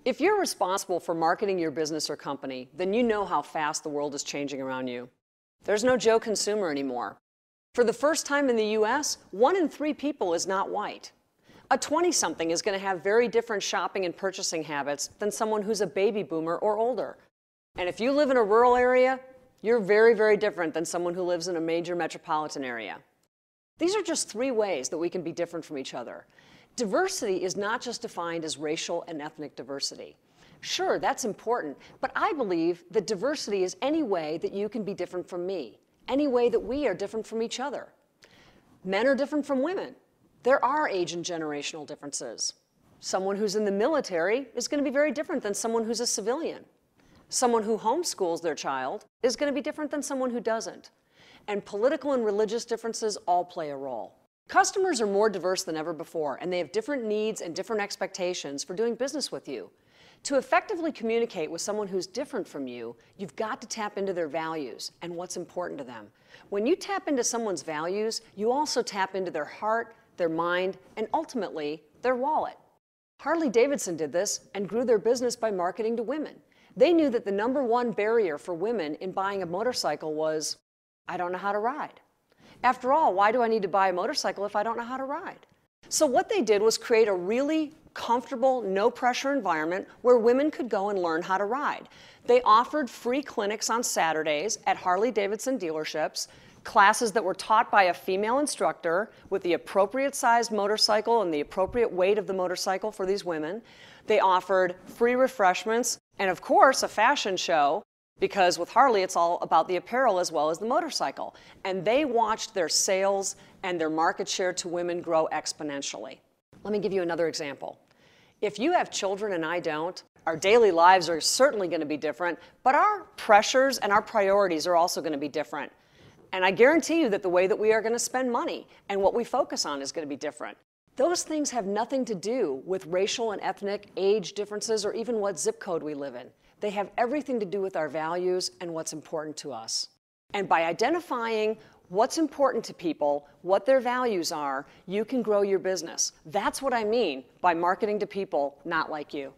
If you're responsible for marketing your business or company, then you know how fast the world is changing around you. There's no Joe consumer anymore. For the first time in the US, 1 in 3 people is not white. A 20-something is going to have very different shopping and purchasing habits than someone who's a baby boomer or older. And if you live in a rural area, you're very, very different than someone who lives in a major metropolitan area. These are just 3 ways that we can be different from each other. Diversity is not just defined as racial and ethnic diversity. Sure, that's important, but I believe that diversity is any way that you can be different from me, any way that we are different from each other. Men are different from women. There are age and generational differences. Someone who's in the military is going to be very different than someone who's a civilian. Someone who homeschools their child is going to be different than someone who doesn't. And political and religious differences all play a role. Customers are more diverse than ever before, and they have different needs and different expectations for doing business with you. To effectively communicate with someone who's different from you, you've got to tap into their values and what's important to them. When you tap into someone's values, you also tap into their heart, their mind, and ultimately, their wallet. Harley-Davidson did this and grew their business by marketing to women. They knew that the #1 barrier for women in buying a motorcycle was, I don't know how to ride. After all, why do I need to buy a motorcycle if I don't know how to ride? So what they did was create a really comfortable, no-pressure environment where women could go and learn how to ride. They offered free clinics on Saturdays at Harley-Davidson dealerships, classes that were taught by a female instructor with the appropriate sized motorcycle and the appropriate weight of the motorcycle for these women. They offered free refreshments and, of course, a fashion show, because with Harley, it's all about the apparel as well as the motorcycle. And they watched their sales and their market share to women grow exponentially. Let me give you another example. If you have children and I don't, our daily lives are certainly going to be different, but our pressures and our priorities are also going to be different. And I guarantee you that the way that we are going to spend money and what we focus on is going to be different. Those things have nothing to do with racial and ethnic age differences or even what zip code we live in. They have everything to do with our values and what's important to us. And by identifying what's important to people, what their values are, you can grow your business. That's what I mean by marketing to people not like you.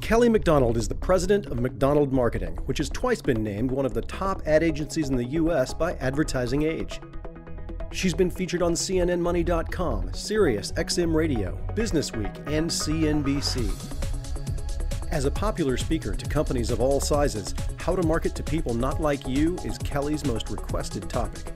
Kelly McDonald is the president of McDonald Marketing, which has twice been named one of the top ad agencies in the US by Advertising Age. She's been featured on CNNMoney.com, Sirius XM Radio, Businessweek, and CNBC. As a popular speaker to companies of all sizes, how to market to people not like you is Kelly's most requested topic.